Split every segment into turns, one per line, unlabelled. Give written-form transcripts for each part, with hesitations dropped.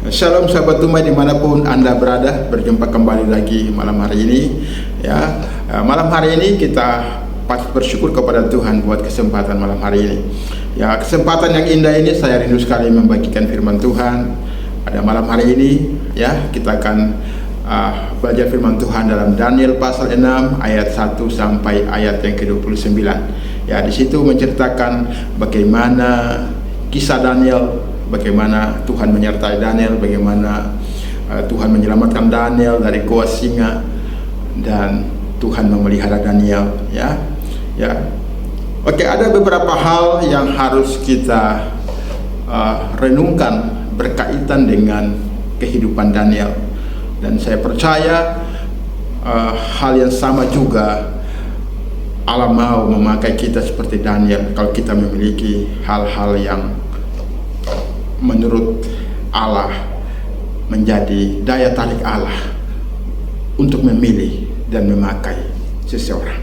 Shalom sahabat Tumai dimanapun Anda berada, berjumpa kembali lagi malam hari ini ya. Malam hari ini kita patut bersyukur kepada Tuhan buat kesempatan malam hari ini ya. Kesempatan yang indah ini saya rindu sekali membagikan firman Tuhan pada malam hari ini ya. Kita akan belajar firman Tuhan dalam Daniel pasal 6 ayat 1 sampai ayat yang ke-29 ya. Di situ menceritakan bagaimana kisah Daniel, bagaimana Tuhan menyertai Daniel, bagaimana Tuhan menyelamatkan Daniel dari gua singa, dan Tuhan memelihara Daniel ya. Oke, ada beberapa hal yang harus kita renungkan berkaitan dengan kehidupan Daniel, dan saya percaya hal yang sama juga Allah mau memakai kita seperti Daniel kalau kita memiliki hal-hal yang menurut Allah menjadi daya tarik Allah untuk memilih dan memakai seseorang.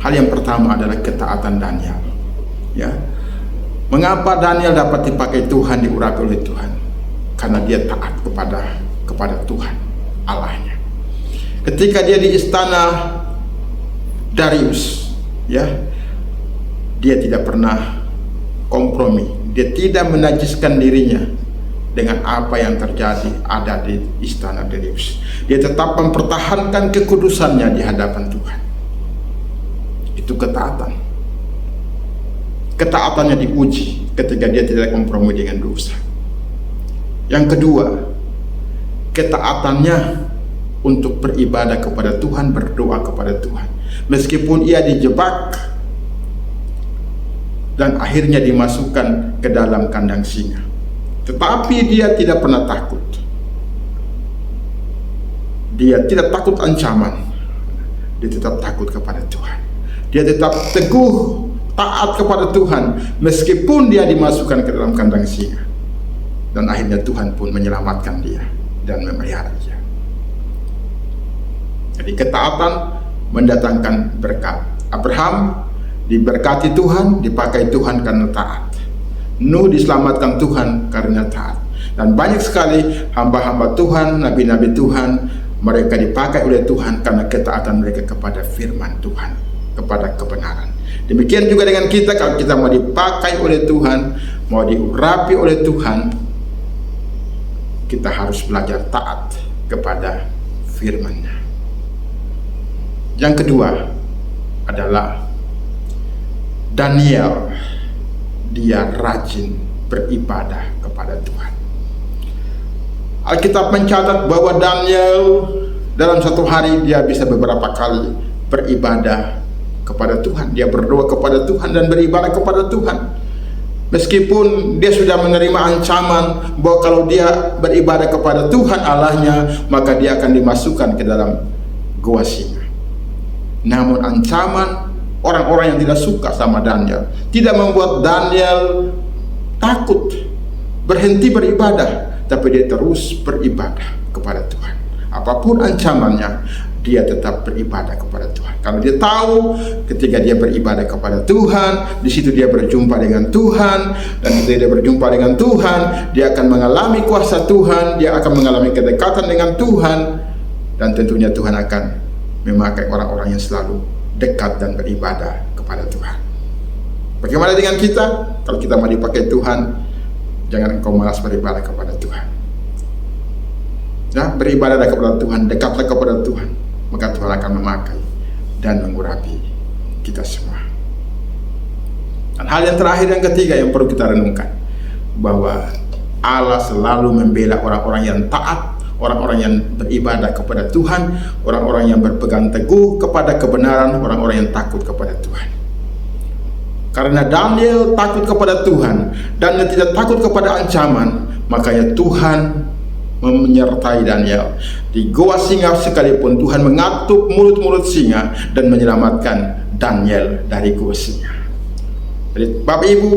Hal yang pertama adalah ketaatan Daniel ya. Mengapa Daniel dapat dipakai Tuhan, diurapi oleh Tuhan? Karena dia taat kepada Tuhan Allahnya. Ketika dia di istana Darius ya, dia tidak pernah kompromi. Dia tidak menajiskan dirinya dengan apa yang terjadi ada di istana Darius. Dia tetap mempertahankan kekudusannya di hadapan Tuhan. Itu ketaatan. Ketaatannya diuji ketika dia tidak kompromi dengan dosa. Yang kedua, ketaatannya untuk beribadah kepada Tuhan, berdoa kepada Tuhan. Meskipun ia dijebak dan akhirnya dimasukkan ke dalam kandang singa, tetapi dia tidak pernah takut. Dia tidak takut ancaman. Dia tetap takut kepada Tuhan. Dia tetap teguh taat kepada Tuhan meskipun dia dimasukkan ke dalam kandang singa, dan akhirnya Tuhan pun menyelamatkan dia dan memelihara dia. Jadi ketaatan mendatangkan berkat. Abraham diberkati Tuhan, dipakai Tuhan karena taat. Nuh diselamatkan Tuhan karena taat. Dan banyak sekali hamba-hamba Tuhan, nabi-nabi Tuhan, mereka dipakai oleh Tuhan karena ketaatan mereka kepada firman Tuhan, kepada kebenaran. Demikian juga dengan kita, kalau kita mau dipakai oleh Tuhan, mau diurapi oleh Tuhan, kita harus belajar taat kepada firman-Nya. Yang kedua adalah Daniel, dia rajin beribadah kepada Tuhan. Alkitab mencatat bahwa Daniel dalam satu hari dia bisa beberapa kali beribadah kepada Tuhan. Dia berdoa kepada Tuhan dan beribadah kepada Tuhan. Meskipun dia sudah menerima ancaman bahwa kalau dia beribadah kepada Tuhan Allahnya, maka dia akan dimasukkan ke dalam gua singa. Namun ancaman orang-orang yang tidak suka sama Daniel tidak membuat Daniel takut berhenti beribadah, tapi dia terus beribadah kepada Tuhan. Apapun ancamannya, dia tetap beribadah kepada Tuhan. Karena dia tahu ketika dia beribadah kepada Tuhan, di situ dia berjumpa dengan Tuhan, dan ketika dia berjumpa dengan Tuhan, dia akan mengalami kuasa Tuhan, dia akan mengalami kedekatan dengan Tuhan, dan tentunya Tuhan akan memakai orang-orang yang selalu dekat dan beribadah kepada Tuhan. Bagaimana dengan kita? Kalau kita mau dipakai Tuhan, jangan engkau malas beribadah kepada Tuhan. Ya, beribadahlah kepada Tuhan, dekatlah kepada Tuhan, maka Tuhan akan memakai dan mengurapi kita semua. Dan hal yang terakhir, yang ketiga yang perlu kita renungkan, bahwa Allah selalu membela orang-orang yang taat, orang-orang yang beribadah kepada Tuhan, orang-orang yang berpegang teguh kepada kebenaran, orang-orang yang takut kepada Tuhan. Karena Daniel takut kepada Tuhan dan dia tidak takut kepada ancaman, makanya Tuhan menyertai Daniel. Di gua singa sekalipun Tuhan mengatup mulut-mulut singa dan menyelamatkan Daniel dari gua singa. Jadi Bapak Ibu,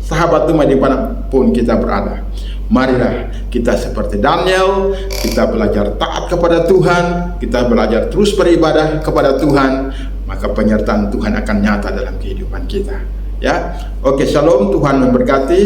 sahabat Tumai dimanapun kita berada, marilah kita seperti Daniel, kita belajar taat kepada Tuhan, kita belajar terus beribadah kepada Tuhan, maka penyertaan Tuhan akan nyata dalam kehidupan kita. Ya, oke, shalom, Tuhan memberkati.